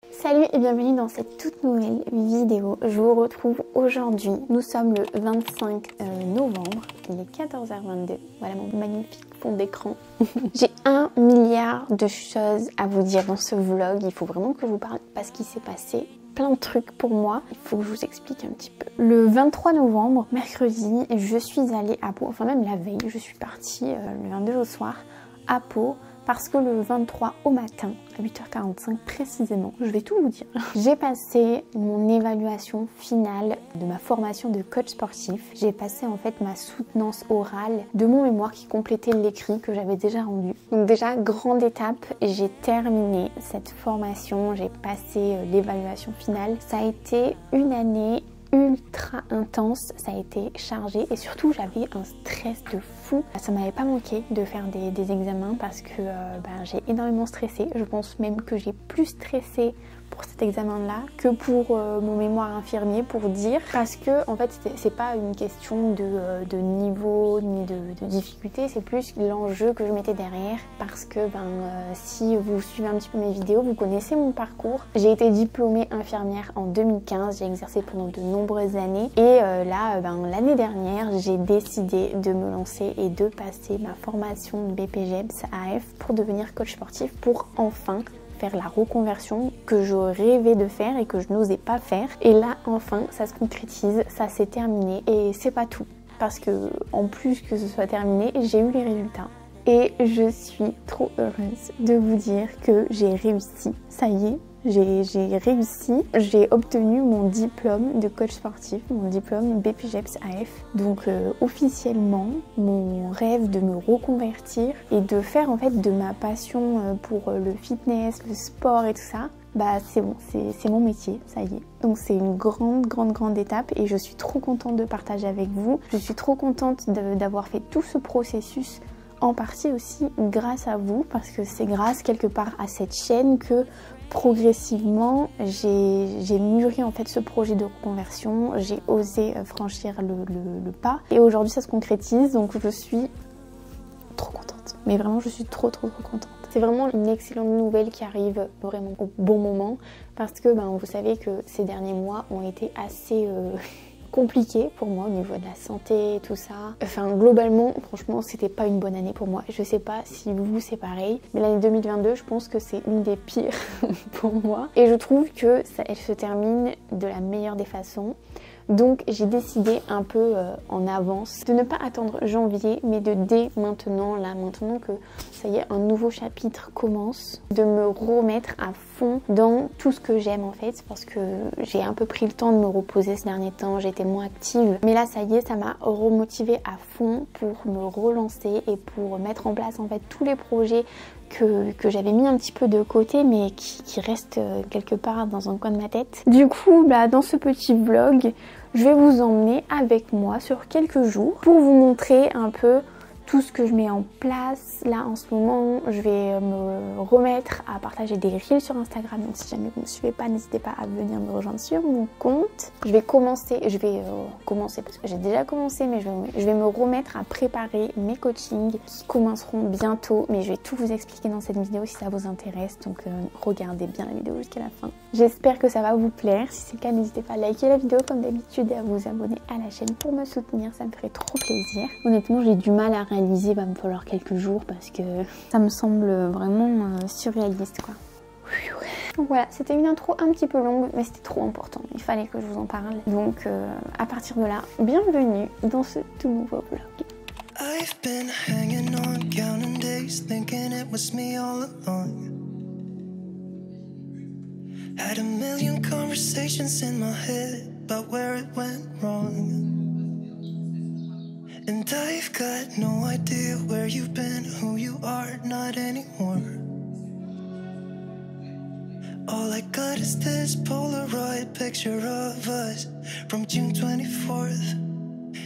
Salut et bienvenue dans cette toute nouvelle vidéo. Je vous retrouve aujourd'hui. Nous sommes le 25 novembre, il est 14h22. Voilà mon magnifique fond d'écran. J'ai 1 milliard de choses à vous dire dans ce vlog. Il faut vraiment que je vous parle parce qu'il s'est passé plein de trucs pour moi. Il faut que je vous explique un petit peu. Le 23 novembre, mercredi, je suis allée à Pau, enfin même la veille, je suis partie le 22 au soir à Pau. Parce que le 23 au matin, à 8h45 précisément, je vais tout vous dire, j'ai passé mon évaluation finale de ma formation de coach sportif. J'ai passé en fait ma soutenance orale de mon mémoire qui complétait l'écrit que j'avais déjà rendu. Donc déjà, grande étape, j'ai terminé cette formation, j'ai passé l'évaluation finale. Ça a été une année ultra intense, ça a été chargé et surtout j'avais un stress de fou. Ça m'avait pas manqué de faire des examens parce que j'ai énormément stressé. Je pense même que j'ai plus stressé pour cet examen là que pour mon mémoire infirmier, pour dire, parce que en fait c'est pas une question de niveau ni de difficulté, c'est plus l'enjeu que je mettais derrière, parce que si vous suivez un petit peu mes vidéos, vous connaissez mon parcours. J'ai été diplômée infirmière en 2015, j'ai exercé pendant de nombreuses années et l'année dernière j'ai décidé de me lancer et de passer ma formation de BPGEPS AF pour devenir coach sportif, pour enfin faire la reconversion que je rêvais de faire et que je n'osais pas faire. Et là enfin ça se concrétise, ça s'est terminé et c'est pas tout, parce que en plus que ce soit terminé, j'ai eu les résultats et je suis trop heureuse de vous dire que j'ai réussi. Ça y est, j'ai réussi, j'ai obtenu mon diplôme de coach sportif, mon diplôme BPGEPS AF. Donc officiellement, mon rêve de me reconvertir et de faire en fait de ma passion pour le fitness, le sport et tout ça, c'est bon, c'est mon métier, ça y est. Donc c'est une grande étape et je suis trop contente de partager avec vous. Je suis trop contente d'avoir fait tout ce processus, en partie aussi grâce à vous, parce que c'est grâce quelque part à cette chaîne que progressivement j'ai mûri en fait ce projet de reconversion, j'ai osé franchir le pas et aujourd'hui ça se concrétise, donc je suis trop contente, mais vraiment je suis trop contente. C'est vraiment une excellente nouvelle qui arrive vraiment au bon moment, parce que vous savez que ces derniers mois ont été assez compliqué pour moi au niveau de la santé et tout ça. Enfin globalement, franchement, c'était pas une bonne année pour moi. Je sais pas si vous c'est pareil, mais l'année 2022, je pense que c'est une des pires pour moi. Et je trouve que elle se termine de la meilleure des façons. Donc j'ai décidé un peu en avance de ne pas attendre janvier, mais de dès maintenant, là maintenant que ça y est, un nouveau chapitre commence, de me remettre à fond dans tout ce que j'aime en fait, parce que j'ai un peu pris le temps de me reposer ces derniers temps, j'ai été moins active, mais là ça y est, ça m'a remotivée à fond pour me relancer et pour mettre en place en fait tous les projets que j'avais mis un petit peu de côté, mais qui restent quelque part dans un coin de ma tête. Du coup, dans ce petit vlog, je vais vous emmener avec moi sur quelques jours pour vous montrer un peu tout ce que je mets en place. Là en ce moment, je vais me remettre à partager des reels sur Instagram, donc si jamais vous ne me suivez pas, n'hésitez pas à venir me rejoindre sur mon compte. Je vais commencer parce que j'ai déjà commencé, mais je vais me remettre à préparer mes coachings qui commenceront bientôt, mais je vais tout vous expliquer dans cette vidéo si ça vous intéresse, donc regardez bien la vidéo jusqu'à la fin. J'espère que ça va vous plaire. Si c'est le cas, n'hésitez pas à liker la vidéo comme d'habitude et à vous abonner à la chaîne pour me soutenir, ça me ferait trop plaisir. Honnêtement, j'ai du mal à réaliser, va me falloir quelques jours parce que ça me semble vraiment surréaliste quoi. Donc voilà, c'était une intro un petit peu longue, mais c'était trop important, il fallait que je vous en parle. Donc à partir de là, bienvenue dans ce tout nouveau vlog. I've been hanging on, counting days, thinking it was me all along. Had a million conversations in my head about where it went wrong. And I've got no idea where you've been, who you are, not anymore. All I got is this Polaroid picture of us from June 24th.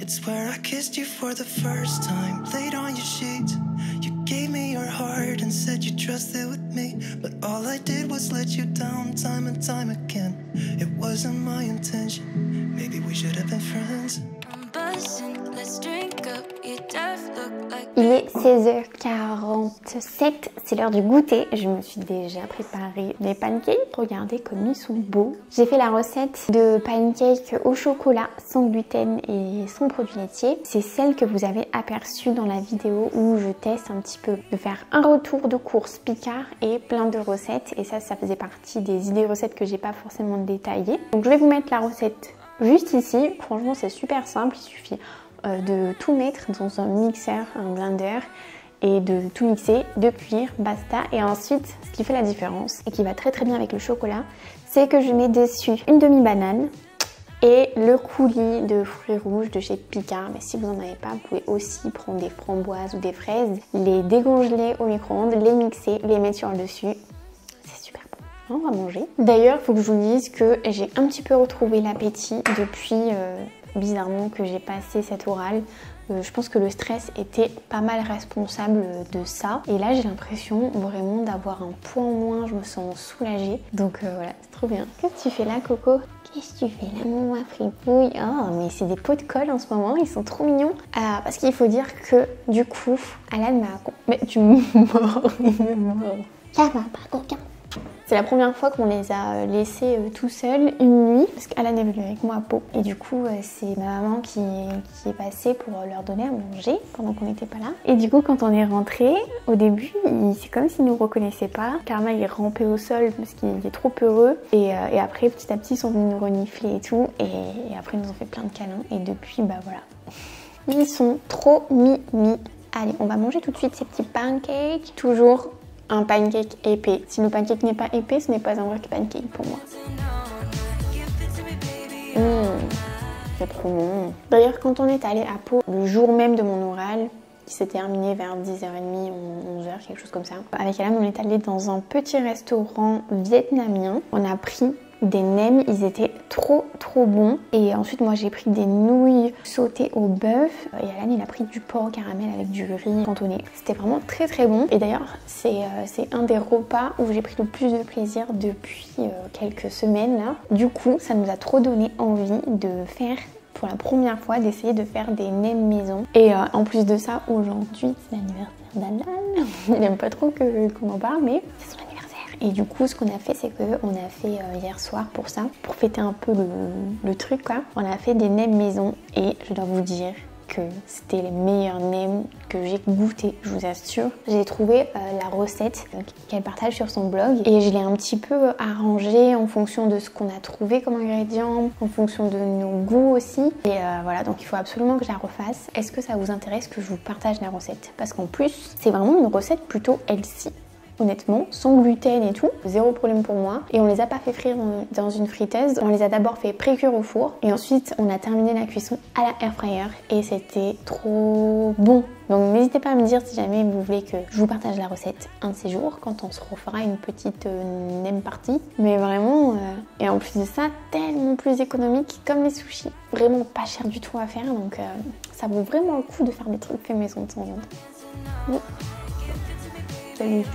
It's where I kissed you for the first time, laid on your sheets. You gave me your heart and said you trusted with me, but all I did was let you down time and time again. It wasn't my intention, maybe we should have been friends. I'm buzzing, let's drink up. Il est 16h47, c'est l'heure du goûter. Je me suis déjà préparé mes pancakes. Regardez comme ils sont beaux. J'ai fait la recette de pancakes au chocolat sans gluten et sans produits laitiers. C'est celle que vous avez aperçue dans la vidéo où je teste un petit peu de faire un retour de course Picard et plein de recettes. Et ça faisait partie des idées recettes que j'ai pas forcément détaillées. Donc je vais vous mettre la recette juste ici. Franchement c'est super simple, il suffit de tout mettre dans un mixeur, un blender et de tout mixer, de cuire, basta. Et ensuite, ce qui fait la différence et qui va très très bien avec le chocolat, c'est que je mets dessus une demi-banane et le coulis de fruits rouges de chez Picard. Mais si vous n'en avez pas, vous pouvez aussi prendre des framboises ou des fraises, les décongeler au micro-ondes, les mixer, les mettre sur le dessus. C'est super bon. On va manger. D'ailleurs, il faut que je vous dise que j'ai un petit peu retrouvé l'appétit depuis... bizarrement que j'ai passé cette orale. Je pense que le stress était pas mal responsable de ça. Et là j'ai l'impression vraiment d'avoir un poids en moins, je me sens soulagée. Donc voilà, c'est trop bien. Qu'est-ce que tu fais là Coco? Qu'est-ce que tu fais là mon fripouille? Oh mais c'est des pots de colle en ce moment, ils sont trop mignons. Parce qu'il faut dire que du coup, Alan m'a... Mais tu me mords, il me mord. Ça va pas coquin. C'est la première fois qu'on les a laissés tout seuls une nuit parce qu'Alan est venu avec moi à Pau et du coup c'est ma maman qui est passée pour leur donner à manger pendant qu'on n'était pas là. Et du coup quand on est rentré, au début c'est comme s'il nous reconnaissait pas. Karma il est rampé au sol parce qu'il est trop heureux et après petit à petit ils sont venus nous renifler et tout et après ils nous ont fait plein de câlins et depuis bah voilà. Ils sont trop mimi. Allez on va manger tout de suite ces petits pancakes. Toujours un pancake épais. Si le pancake n'est pas épais, ce n'est pas un vrai pancake pour moi. C'est trop bon. D'ailleurs, quand on est allé à Pau, le jour même de mon oral, qui s'est terminé vers 10h30, 11h, quelque chose comme ça, avec Alan, on est allé dans un petit restaurant vietnamien. On a pris des nems, ils étaient trop bons. Et ensuite moi j'ai pris des nouilles sautées au bœuf et Alan il a pris du porc caramel avec du riz cantonné. C'était vraiment très bon. Et d'ailleurs c'est un des repas où j'ai pris le plus de plaisir depuis quelques semaines là. Du coup ça nous a trop donné envie de faire pour la première fois d'essayer de faire des nems maison. Et en plus de ça aujourd'hui c'est l'anniversaire d'Alan. Il n'aime pas trop qu'on en parle mais c'est son anniversaire. Et du coup ce qu'on a fait c'est qu'on a fait hier soir pour ça, pour fêter un peu le truc quoi. On a fait des nems maison et je dois vous dire que c'était les meilleurs nems que j'ai goûté, je vous assure. J'ai trouvé la recette qu'elle partage sur son blog et je l'ai un petit peu arrangée en fonction de ce qu'on a trouvé comme ingrédients, en fonction de nos goûts aussi. Et voilà, donc il faut absolument que je la refasse. Est-ce que ça vous intéresse que je vous partage la recette? Parce qu'en plus, c'est vraiment une recette plutôt healthy. Honnêtement, sans gluten et tout, zéro problème pour moi. Et on les a pas fait frire dans une friteuse, on les a d'abord fait pré-cuire au four et ensuite on a terminé la cuisson à la air fryer et c'était trop bon. Donc n'hésitez pas à me dire si jamais vous voulez que je vous partage la recette un de ces jours quand on se refera une petite nem party. Mais vraiment, et en plus de ça, tellement plus économique comme les sushis. Vraiment pas cher du tout à faire donc ça vaut vraiment le coup de faire des trucs faits maison de temps en temps. Oui. Salut.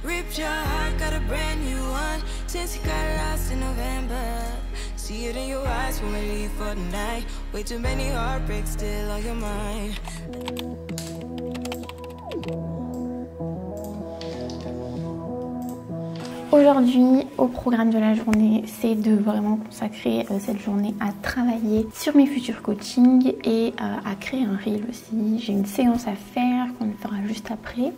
Ripped your heart, got a brand new one since you got lost in November. See it in your eyes when we leave for the night. Way too many heartbreaks still on your mind. Aujourd'hui, au programme de la journée, c'est de vraiment consacrer cette journée à travailler sur mes futurs coachings et à créer un reel aussi. J'ai une séance à faire qu'on fera juste après.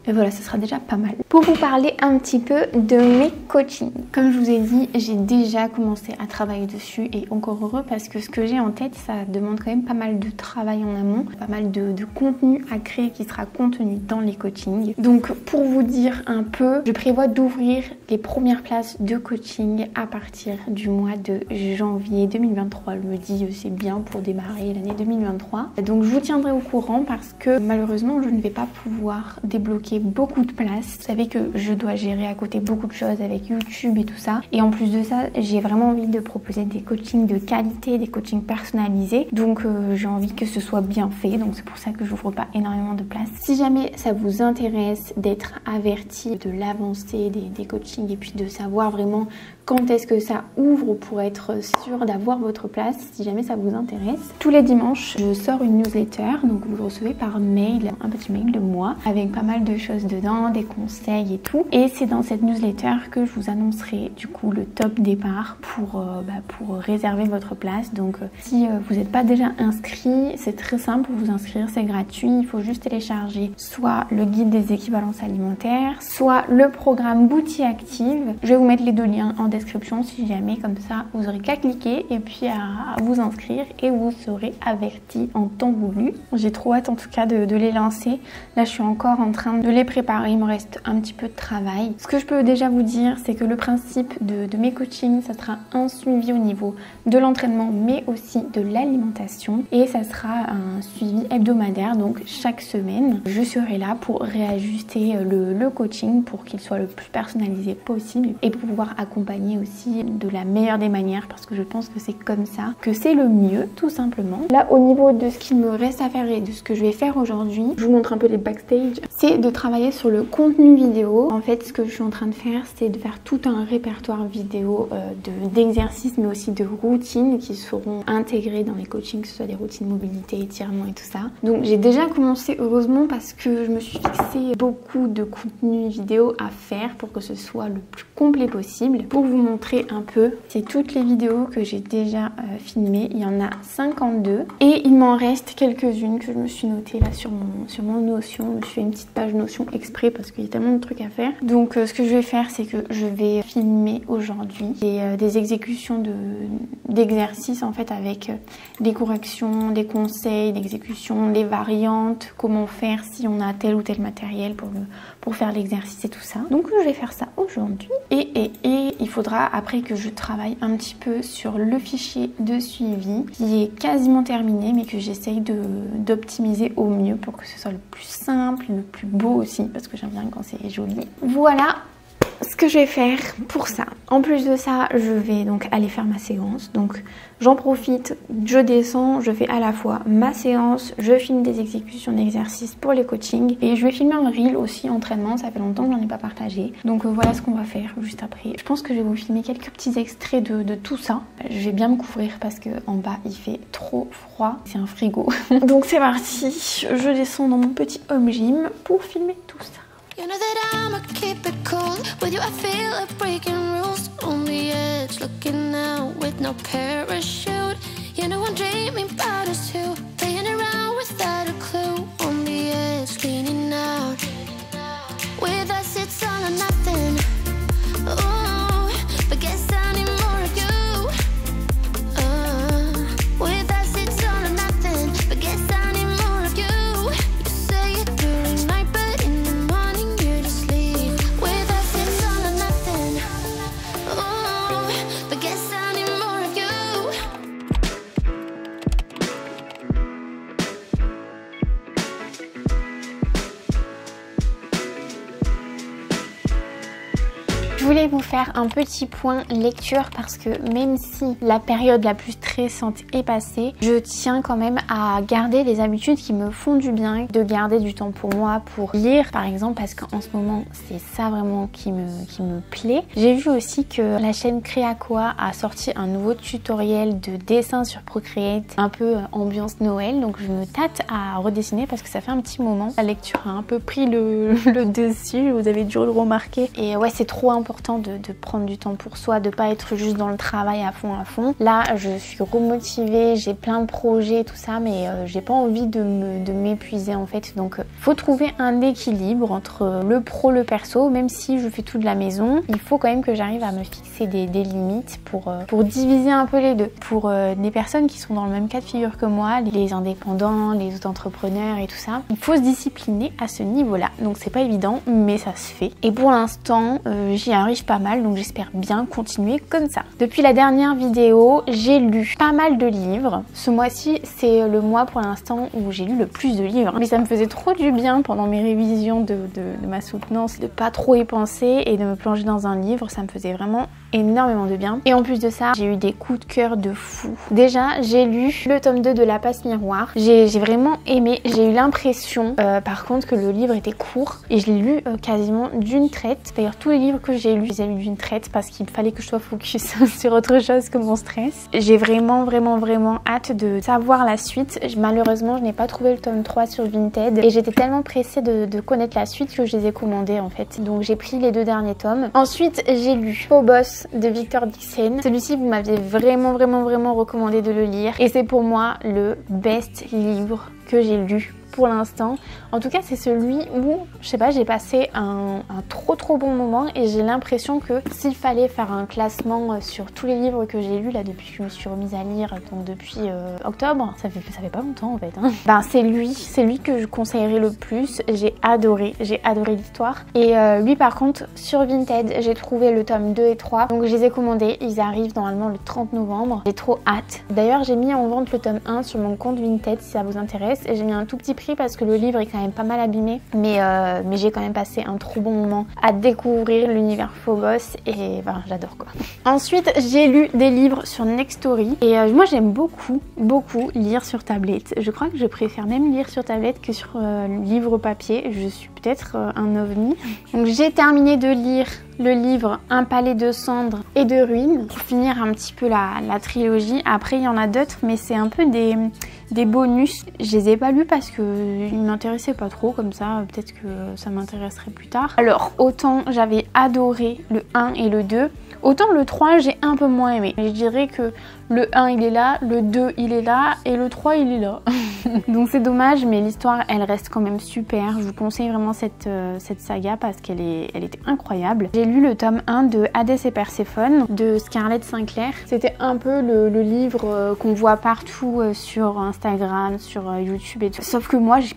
Et voilà, ce sera déjà pas mal. Pour vous parler un petit peu de mes coachings. Comme je vous ai dit, j'ai déjà commencé à travailler dessus et encore heureux parce que ce que j'ai en tête, ça demande quand même pas mal de travail en amont, pas mal de contenu à créer qui sera contenu dans les coachings. Donc pour vous dire un peu, je prévois d'ouvrir les premières places de coaching à partir du mois de janvier 2023. Je me dis c'est bien pour démarrer l'année 2023. Donc je vous tiendrai au courant parce que malheureusement je ne vais pas pouvoir débloquer beaucoup de places. Vous savez que je dois gérer à côté beaucoup de choses avec YouTube et tout ça. Et en plus de ça, j'ai vraiment envie de proposer des coachings de qualité, des coachings personnalisés. Donc j'ai envie que ce soit bien fait. Donc c'est pour ça que j'ouvre pas énormément de places. Si jamais ça vous intéresse d'être averti de l'avancée des coachings et puis de savoir vraiment quand est-ce que ça ouvre pour être sûr d'avoir votre place, si jamais ça vous intéresse. Tous les dimanches, je sors une newsletter, donc vous le recevez par mail, un petit mail de moi, avec pas mal de choses dedans, des conseils et tout. Et c'est dans cette newsletter que je vous annoncerai du coup le top départ pour réserver votre place. Donc si vous n'êtes pas déjà inscrit, c'est très simple pour vous inscrire, c'est gratuit. Il faut juste télécharger soit le guide des équivalences alimentaires, soit le programme Bouti Active. Je vais vous mettre les deux liens en description si jamais, comme ça vous aurez qu'à cliquer et puis à vous inscrire et vous serez averti en temps voulu. J'ai trop hâte en tout cas de les lancer. Là je suis encore en train de les préparer, il me reste un petit peu de travail. Ce que je peux déjà vous dire, c'est que le principe de mes coachings, ça sera un suivi au niveau de l'entraînement mais aussi de l'alimentation et ça sera un suivi hebdomadaire, donc chaque semaine je serai là pour réajuster le coaching pour qu'il soit le plus personnalisé possible et pour pouvoir accompagner aussi de la meilleure des manières parce que je pense que c'est comme ça que c'est le mieux tout simplement. Là au niveau de ce qu'il me reste à faire et de ce que je vais faire aujourd'hui, je vous montre un peu les backstage, c'est de travailler sur le contenu vidéo. En fait ce que je suis en train de faire, c'est de faire tout un répertoire vidéo d'exercices mais aussi de routines qui seront intégrées dans les coachings, que ce soit des routines mobilité, étirement et tout ça. Donc j'ai déjà commencé heureusement parce que je me suis fixé beaucoup de contenu vidéo à faire pour que ce soit le plus complet possible. Pour vous montrer un peu, c'est toutes les vidéos que j'ai déjà filmées, il y en a 52 et il m'en reste quelques-unes que je me suis notées là sur mon Notion. Je me suis fait une petite page Notion exprès parce qu'il y a tellement de trucs à faire. Donc ce que je vais faire, c'est que je vais filmer aujourd'hui des exécutions d'exercices en fait avec des corrections, des conseils d'exécution, les variantes, comment faire si on a tel ou tel matériel pour faire l'exercice et tout ça. Donc je vais faire ça aujourd'hui et il faudra après que je travaille un petit peu sur le fichier de suivi qui est quasiment terminé mais que j'essaye d'optimiser au mieux pour que ce soit le plus simple, le plus beau aussi parce que j'aime bien quand c'est joli. Voilà ce que je vais faire pour ça. En plus de ça, je vais donc aller faire ma séance. Donc j'en profite, je descends, je fais à la fois ma séance, je filme des exécutions d'exercices pour les coachings et je vais filmer un reel aussi entraînement, ça fait longtemps que j'en ai pas partagé. Donc voilà ce qu'on va faire juste après. Je pense que je vais vous filmer quelques petits extraits de tout ça. Je vais bien me couvrir parce que en bas il fait trop froid, c'est un frigo. Donc c'est parti, je descends dans mon petit home gym pour filmer tout ça. You know that I'ma keep it cool. With you I feel like breaking rules. On the edge, looking out with no parachute. You know I'm dreaming about us two. Playing around without a clue. On the edge, cleaning out. With us it's all or nothing. Ooh, but guess I need more of you. With us it's all or nothing. But guess I need more of you. You say it during night, but in the morning you just leave. With us it's all or nothing. Ooh, but guess I need more of you. Je voulais vous faire un petit point lecture parce que même si la période la plus stressante est passée, je tiens quand même à garder les habitudes qui me font du bien, de garder du temps pour moi, pour lire par exemple, parce qu'en ce moment c'est ça vraiment qui me plaît. J'ai vu aussi que la chaîne Créacoa a sorti un nouveau tutoriel de dessin sur Procreate, un peu ambiance Noël, donc je me tâte à redessiner parce que ça fait un petit moment. La lecture a un peu pris le dessus, vous avez dû le remarquer, et ouais c'est trop important important de prendre du temps pour soi, de pas être juste dans le travail à fond. Là, je suis remotivée, j'ai plein de projets, tout ça, mais j'ai pas envie de m'épuiser en fait. Donc, faut trouver un équilibre entre le pro, le perso. Même si je fais tout de la maison, il faut quand même que j'arrive à me fixer des limites pour diviser un peu les deux. Pour des personnes qui sont dans le même cas de figure que moi, les indépendants, les auto-entrepreneurs et tout ça, il faut se discipliner à ce niveau-là. Donc c'est pas évident, mais ça se fait. Et pour l'instant, j'y arrive pas mal, donc j'espère bien continuer comme ça. Depuis la dernière vidéo, j'ai lu pas mal de livres. Ce mois-ci, c'est le mois pour l'instant où j'ai lu le plus de livres. Mais ça me faisait trop du bien pendant mes révisions de ma soutenance, de pas trop y penser et de me plonger dans un livre. Ça me faisait vraiment énormément de bien. Et en plus de ça, j'ai eu des coups de cœur de fou. Déjà, j'ai lu le tome 2 de La Passe Miroir. J'ai vraiment aimé. J'ai eu l'impression, par contre, que le livre était court. Et je l'ai lu quasiment d'une traite. D'ailleurs, tous les livres que j'ai lus, je les ai lus d'une traite parce qu'il fallait que je sois focus sur autre chose que mon stress. J'ai vraiment hâte de savoir la suite. Malheureusement, je n'ai pas trouvé le tome 3 sur Vinted. Et j'étais tellement pressée de connaître la suite que je les ai commandés en fait. Donc j'ai pris les 2 derniers tomes. Ensuite, j'ai lu Phobos de Victor Dixon. Celui-ci, vous m'aviez vraiment recommandé de le lire. Et c'est pour moi le best livre que j'ai lu pour l'instant. En tout cas, c'est celui où, je sais pas, j'ai passé un trop bon moment et j'ai l'impression que s'il fallait faire un classement sur tous les livres que j'ai lus là depuis que je me suis remise à lire, donc depuis octobre, ça fait pas longtemps en fait, hein. Ben c'est lui que je conseillerais le plus. J'ai adoré l'histoire. Et lui par contre, sur Vinted, j'ai trouvé le tome 2 et 3, donc je les ai commandés. Ils arrivent normalement le 30 novembre. J'ai trop hâte. D'ailleurs, j'ai mis en vente le tome 1 sur mon compte Vinted si ça vous intéresse, et j'ai mis un tout petit prix parce que le livre est quand même pas mal abîmé, mais j'ai quand même passé un trop bon moment à découvrir l'univers Phobos et ben, j'adore quoi. Ensuite, j'ai lu des livres sur Nextory et moi j'aime beaucoup lire sur tablette. Je crois que je préfère même lire sur tablette que sur livre papier. Je suis peut-être un ovni. Donc j'ai terminé de lire le livre Un palais de cendres et de ruines pour finir un petit peu la trilogie. Après il y en a d'autres, mais c'est un peu des bonus. Je les ai pas lus parce que ils m'intéressaient pas trop comme ça. Peut-être que ça m'intéresserait plus tard. Alors autant j'avais adoré le 1 et le 2, autant le 3 j'ai un peu moins aimé. Mais je dirais que le 1 il est là, le 2 il est là et le 3 il est là. Donc c'est dommage, mais l'histoire elle reste quand même super. Je vous conseille vraiment cette saga parce qu'elle était incroyable. J'ai lu le tome 1 de Hadès et Perséphone de Scarlett Sinclair. C'était un peu le livre qu'on voit partout sur Instagram, sur YouTube et tout. Sauf que moi j'ai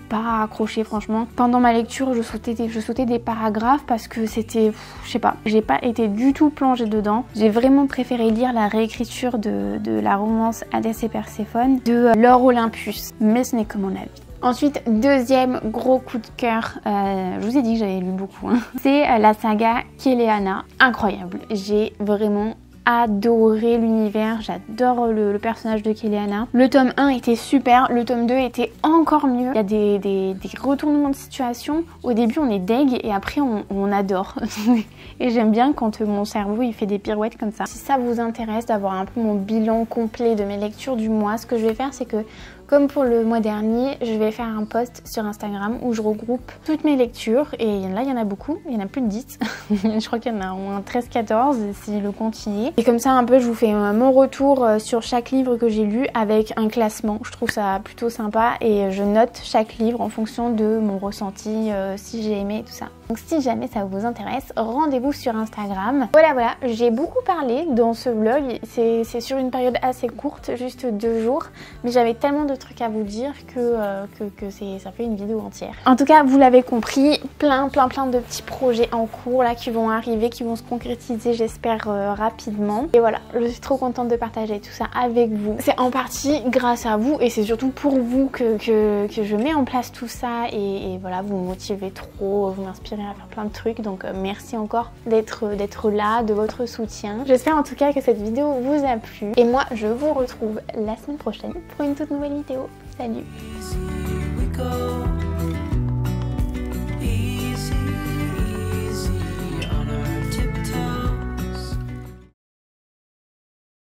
pas accroché franchement. Pendant ma lecture je sautais des paragraphes parce que c'était, je sais pas, j'ai pas été du tout plongée dedans. J'ai vraiment préféré lire la réécriture de la romance Hadès et Perséphone de Laure Olympus, mais ce n'est que mon avis. Ensuite, deuxième gros coup de cœur, je vous ai dit que j'avais lu beaucoup, hein. C'est la saga Kéléana. Incroyable, j'ai vraiment adoré l'univers, j'adore le personnage de Kéléana. Le tome 1 était super, le tome 2 était encore mieux. Il y a des retournements de situation. Au début on est deg et après on adore. Et j'aime bien quand mon cerveau il fait des pirouettes comme ça. Si ça vous intéresse d'avoir un peu mon bilan complet de mes lectures du mois, ce que je vais faire c'est que, comme pour le mois dernier, je vais faire un post sur Instagram où je regroupe toutes mes lectures. Et là, il y en a beaucoup, il y en a plus de 10. Je crois qu'il y en a au moins 13-14 si le compte y est. Et comme ça, un peu, je vous fais mon retour sur chaque livre que j'ai lu avec un classement. Je trouve ça plutôt sympa et je note chaque livre en fonction de mon ressenti, si j'ai aimé tout ça. Donc si jamais ça vous intéresse, rendez-vous sur Instagram. Voilà, j'ai beaucoup parlé dans ce vlog. C'est sur une période assez courte, juste 2 jours. Mais j'avais tellement de trucs à vous dire que ça fait une vidéo entière. En tout cas, vous l'avez compris, plein de petits projets en cours là qui vont arriver, qui vont se concrétiser, j'espère rapidement. Et voilà, je suis trop contente de partager tout ça avec vous. C'est en partie grâce à vous et c'est surtout pour vous que je mets en place tout ça et voilà, vous me motivez trop, vous m'inspirez à faire plein de trucs. Donc merci encore d'être là, de votre soutien. J'espère en tout cas que cette vidéo vous a plu. Et moi, je vous retrouve la semaine prochaine pour une toute nouvelle vidéo. Salut!